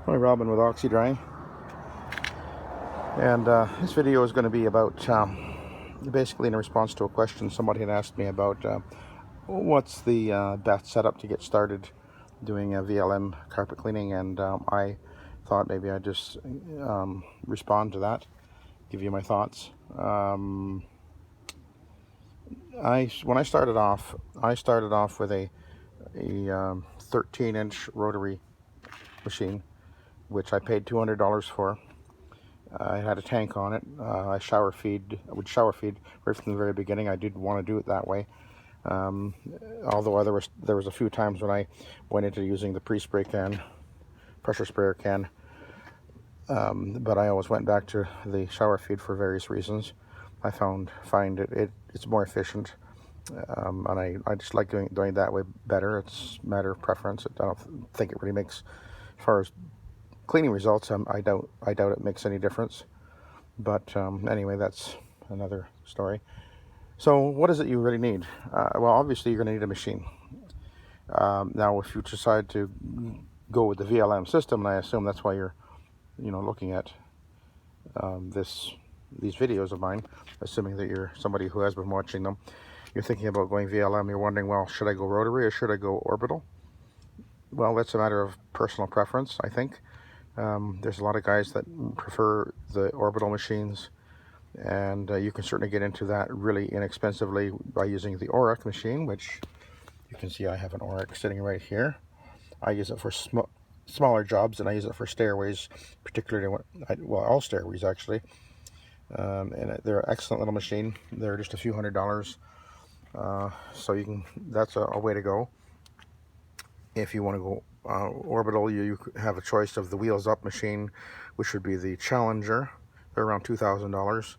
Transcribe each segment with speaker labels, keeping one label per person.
Speaker 1: Hi, Robin with Oxy-Dry, and this video is going to be about basically in response to a question somebody had asked me about what's the best setup to get started doing VLM carpet cleaning, and I thought maybe I'd just respond to that, give you my thoughts. When I started off with a 13-inch rotary machine, which I paid $200 for. I had a tank on it. I would shower feed right from the very beginning. I did want to do it that way. Although there was a few times when I went into using the pre-spray can, pressure sprayer can, but I always went back to the shower feed for various reasons. I find it's more efficient, and I just like doing that way better. It's a matter of preference. I don't think it really makes, as far as cleaning results, I doubt it makes any difference. But anyway, that's another story. So what is it you really need? Well, obviously you're going to need a machine. Now, if you decide to go with the VLM system, and I assume that's why you're, looking at these videos of mine, assuming that you're somebody who has been watching them, you're thinking about going VLM. You're wondering, well, should I go rotary or should I go orbital? Well, that's a matter of personal preference, I think. There's a lot of guys that prefer the orbital machines, and you can certainly get into that really inexpensively by using the Oric machine, which you can see I have an Oric sitting right here. I use it for smaller jobs, and I use it for stairways, particularly all stairways actually. And they're an excellent little machine. They're just a few $100s, so that's a way to go. If you want to go orbital, you have a choice of the wheels up machine, which would be the Challenger. They're around $2,000.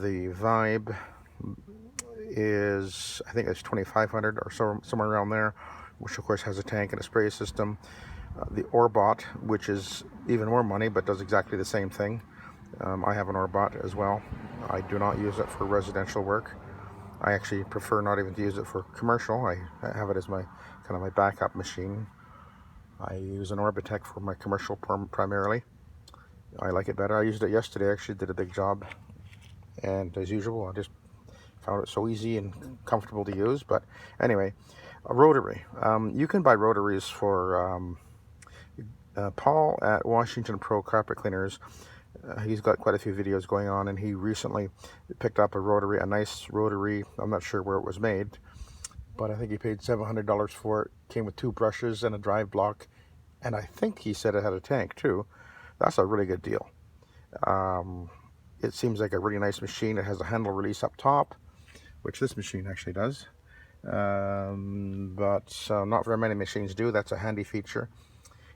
Speaker 1: The Vibe is, I think it's $2,500 or so, somewhere around there, which of course has a tank and a spray system. The Orbot, which is even more money but does exactly the same thing. I have an Orbot as well. I do not use it for residential work. I actually prefer not even to use it for commercial. I have it as my backup machine. I use an Orbitech for my commercial primarily. I like it better. I used it yesterday, actually did a big job, and as usual I just found it so easy and comfortable to use. But anyway, a rotary. You can buy rotaries for Paul at Washington Pro Carpet Cleaners. He's got quite a few videos going on, and he recently picked up a nice rotary. I'm not sure where it was made, but I think he paid $700 for it. Came with 2 brushes and a drive block, and I think he said it had a tank too. That's a really good deal. It seems like a really nice machine. It has a handle release up top, which this machine actually does, but not very many machines do. That's a handy feature.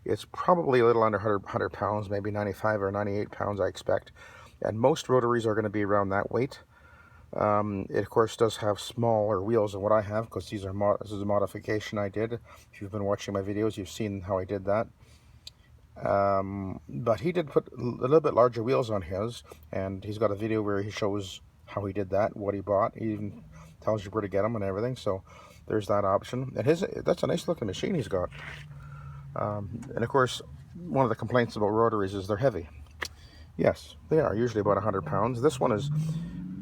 Speaker 1: It's probably a little under 100 pounds, maybe 95 or 98 pounds, I expect. And most rotaries are going to be around that weight. It, of course, does have smaller wheels than what I have, because this is a modification I did. If you've been watching my videos, you've seen how I did that. But he did put a little bit larger wheels on his, and he's got a video where he shows how he did that, what he bought. He even tells you where to get them and everything, so there's that option. And that's a nice looking machine he's got. And of course, one of the complaints about rotaries is they're heavy. Yes, they are, usually about 100 pounds. This one is,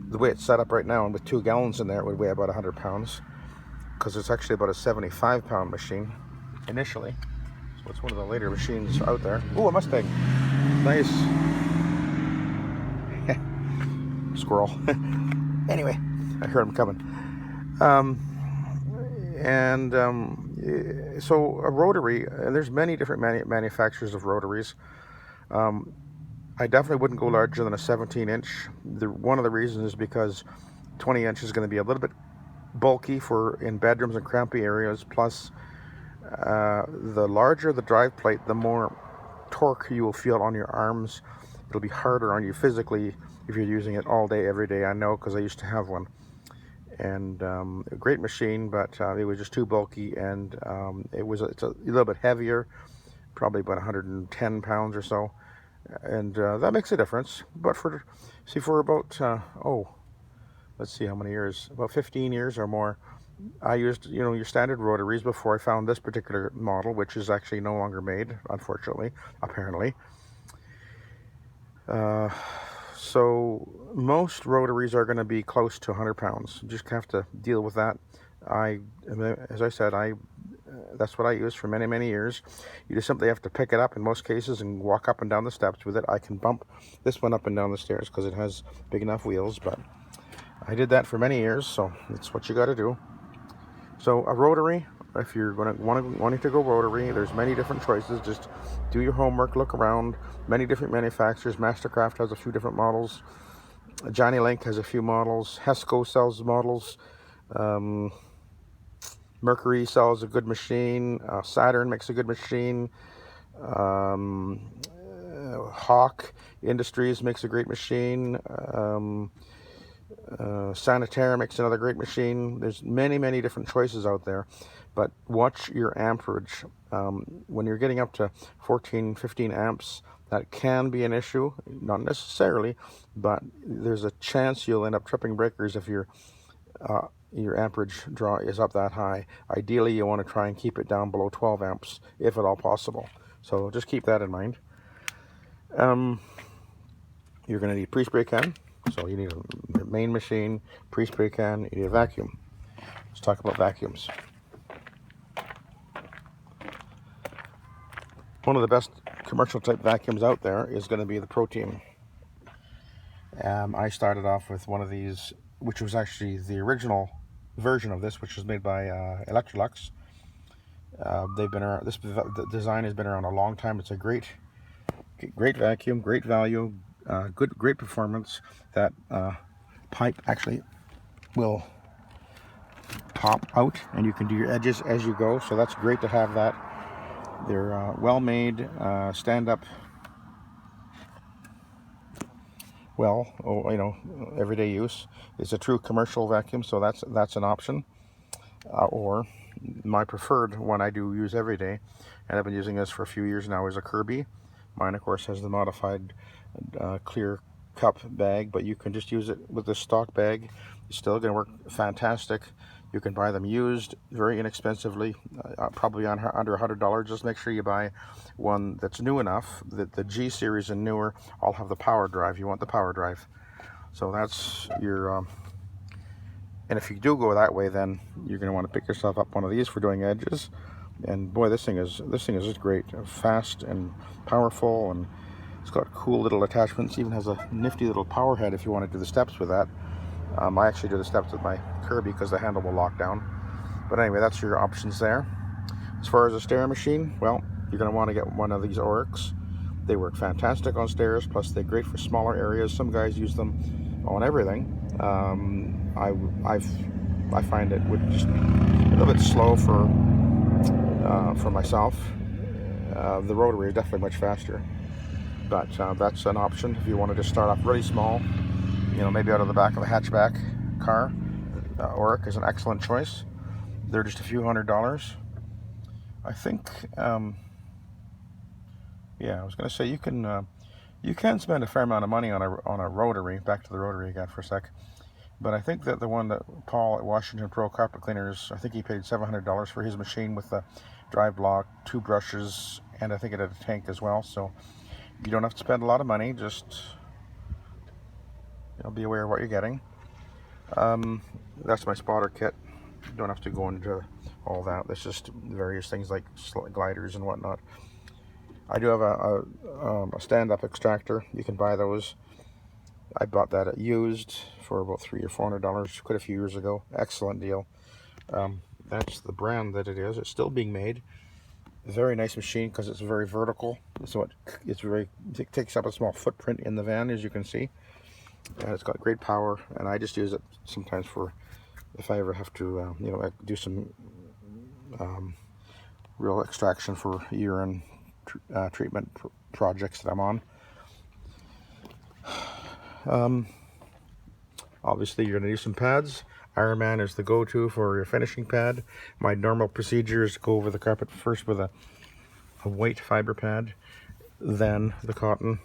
Speaker 1: the way it's set up right now, and with 2 gallons in there, it would weigh about 100 pounds, because it's actually about a 75-pound machine initially. So it's one of the later machines out there. Oh, a Mustang. Nice. Squirrel. Anyway, I heard him coming. So a rotary, and there's many different manufacturers of rotaries. I definitely wouldn't go larger than a 17-inch. One of the reasons is because 20-inch is going to be a little bit bulky in bedrooms and crampy areas. Plus, the larger the drive plate, the more torque you will feel on your arms. It'll be harder on you physically if you're using it all day, every day. I know, because I used to have one. And a great machine, but it was just too bulky, and it's a little bit heavier, probably about 110 pounds or so, and that makes a difference. But for about let's see how many years, about 15 years or more, I used, your standard rotaries before I found this particular model, which is actually no longer made, unfortunately, apparently. So most rotaries are going to be close to 100 pounds. You just have to deal with that. As I said, that's what I used for many, many years. You just simply have to pick it up in most cases and walk up and down the steps with it. I can bump this one up and down the stairs because it has big enough wheels, but I did that for many years, so that's what you got to do. So a rotary, if you're wanting to go rotary, there's many different choices. Just do your homework, look around. Many different manufacturers. Mastercraft has a few different models. Johnny Link has a few models. Hesco sells models. Mercury sells a good machine. Saturn makes a good machine. Hawk Industries makes a great machine. Sanitaire makes another great machine. There's many, many different choices out there, but watch your amperage. When you're getting up to 14, 15 amps, that can be an issue, not necessarily, but there's a chance you'll end up tripping breakers if your amperage draw is up that high. Ideally, you want to try and keep it down below 12 amps, if at all possible. So just keep that in mind. You're going to need pre-spray can. So you need a main machine, pre-spray can, you need a vacuum. Let's talk about vacuums. One of the best commercial type vacuums out there is going to be the Protein. I started off with one of these, which was actually the original version of this, which was made by Electrolux. They've been around. The design has been around a long time. It's a great vacuum, great value, great performance. That pipe actually will pop out, and you can do your edges as you go. So that's great to have that. They're well made, stand up. Well, everyday use. It's a true commercial vacuum, so that's an option. Or my preferred one I do use every day, and I've been using this for a few years now, is a Kirby. Mine, of course, has the modified clear cup bag, but you can just use it with the stock bag. It's still going to work fantastic. You can buy them used very inexpensively, probably under $100. Just make sure you buy one that's new enough. The G series and newer all have the power drive. You want the power drive. So that's your... and if you do go that way, then you're going to want to pick yourself up one of these for doing edges. And boy, this thing is just great. Fast and powerful, and it's got cool little attachments. Even has a nifty little power head if you want to do the steps with that. I actually do the steps with my Kirby because the handle will lock down. But anyway, that's your options there. As far as a stair machine, well, you're going to want to get one of these Oryx. They work fantastic on stairs, plus they're great for smaller areas. Some guys use them on everything. I find it would just be a little bit slow for myself. The Rotary is definitely much faster, but that's an option if you want to just start off really small. Maybe out of the back of a hatchback car. Oryx is an excellent choice. They're just a few $100s. I think, I was going to say you can spend a fair amount of money on a Rotary. Back to the Rotary again for a sec. But I think that the one that Paul at Washington Pro Carpet Cleaners, I think he paid $700 for his machine with the drive block, 2 brushes, and I think it had a tank as well. So you don't have to spend a lot of money. Just be aware of what you're getting. That's my spotter kit. You don't have to go into all that. That's just various things like gliders and whatnot. I do have a stand-up extractor. You can buy those. I bought that used for about $300 or $400 quite a few years ago. Excellent deal. That's the brand that it is. It's still being made. Very nice machine because it's very vertical, so it takes up a small footprint in the van, as you can see. And it's got great power, and I just use it sometimes for if I ever have to do some real extraction for urine treatment projects that I'm on. Obviously you're going to use some pads. Ironman is the go-to for your finishing pad. My normal procedure is to go over the carpet first with a white fiber pad, then the cotton,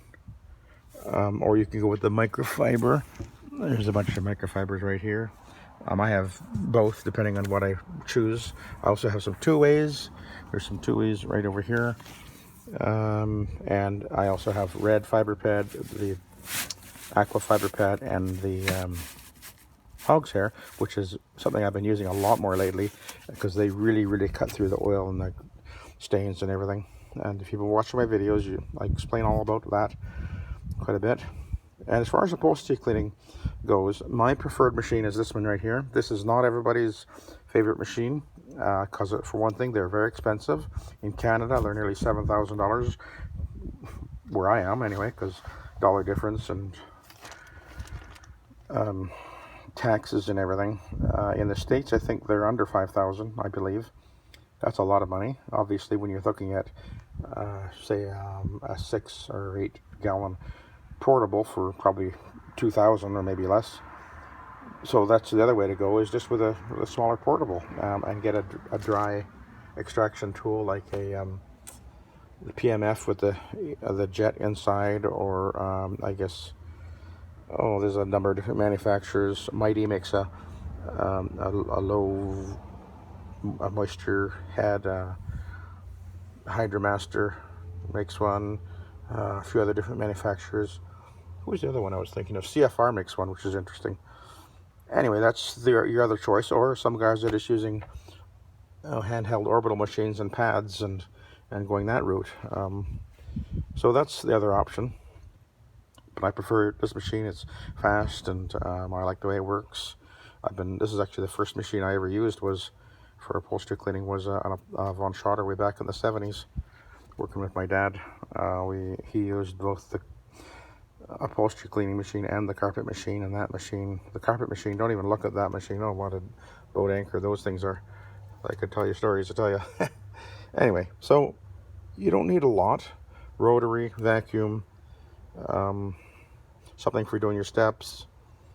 Speaker 1: or you can go with the microfiber. There's a bunch of microfibers right here. I have both depending on what I choose. I also have some two-ways. There's some two-ways right over here. And I also have red fiber pad, the aqua fiber pad, and the hog's hair, which is something I've been using a lot more lately because they really cut through the oil and the stains and everything. And if you've been watching my videos, I explain all about that quite a bit. And as far as upholstery cleaning goes, my preferred machine is this one right here. This is not everybody's favorite machine because for one thing, they're very expensive. In Canada, they're nearly $7,000, where I am anyway, because dollar difference and taxes and everything. In the States, I think they're under $5,000, I believe. That's a lot of money. Obviously, when you're looking at, say, a 6 or 8 gallon portable for probably $2,000 or maybe less. So that's the other way to go, is just with a smaller portable, and get a dry extraction tool like the PMF with the jet inside, or I guess, there's a number of different manufacturers. Mighty makes a low moisture head. Hydromaster makes one. A few other different manufacturers. Who was the other one I was thinking of? CFR makes one, which is interesting. Anyway, that's your other choice. Or some guys are just using handheld orbital machines and pads and going that route. So that's the other option. But I prefer this machine. It's fast, and I like the way it works. This is actually the first machine I ever used was for upholstery cleaning, was a Von Schotter way back in the 70s. Working with my dad, he used both the upholstery cleaning machine and the carpet machine. And that machine, the carpet machine, don't even look at that machine. Oh, what a boat anchor those things are. I could tell you stories to tell you. Anyway, so you don't need a lot. Rotary, vacuum, something for doing your steps,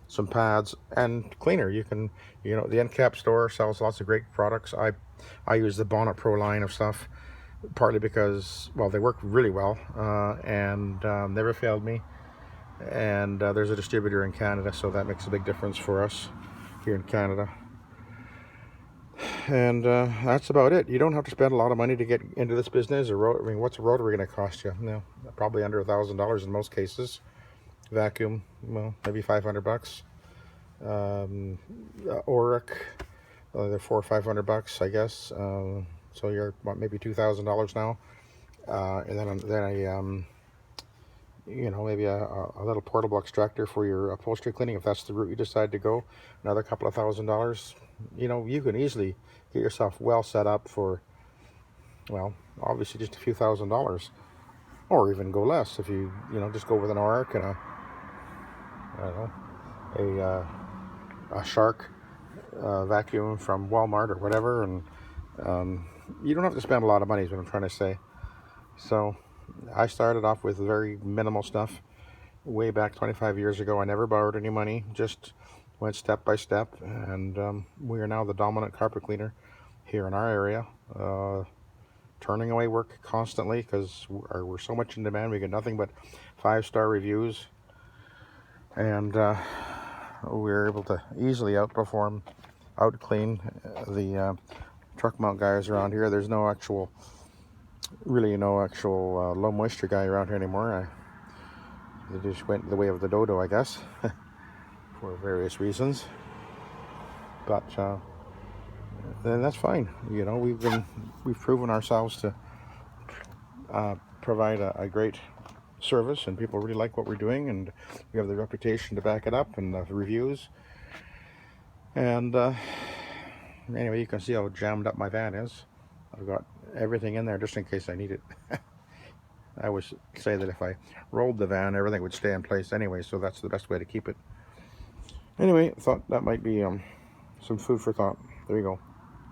Speaker 1: some pads, and cleaner. You can, the end cap store sells lots of great products. I use the Bonnet Pro line of stuff, partly because, well, they work really well, and never failed me. And there's a distributor in Canada, so that makes a big difference for us here in Canada. And that's about it. You don't have to spend a lot of money to get into this business. What's a Rotary going to cost you? No, probably under $1,000 in most cases. Vacuum, well, maybe $500. Oric, they're $400 or $500, I guess. So you're maybe $2,000 now. And then maybe a little portable extractor for your upholstery cleaning, if that's the route you decide to go. Another couple of $1,000. You can easily get yourself well set up for, well, obviously just a few $1,000s, or even go less if you just go with an Oric and a Shark vacuum from Walmart or whatever, and you don't have to spend a lot of money is what I'm trying to say. So I started off with very minimal stuff way back 25 years ago. I never borrowed any money, just went step by step, and we are now the dominant carpet cleaner here in our area, turning away work constantly because we're so much in demand. We get nothing but 5-star reviews, and we're able to easily outclean the truck mount guys around here. There's no actual low moisture guy around here anymore. They just went the way of the dodo, I guess, for various reasons. But then that's fine. We've proven ourselves to provide a great service, and people really like what we're doing, and we have the reputation to back it up, and the reviews. And anyway, you can see how jammed up my van is. I've got everything in there just in case I need it. I always say that if I rolled the van, everything would stay in place anyway, so that's the best way to keep it. Anyway, thought that might be some food for thought. There you go.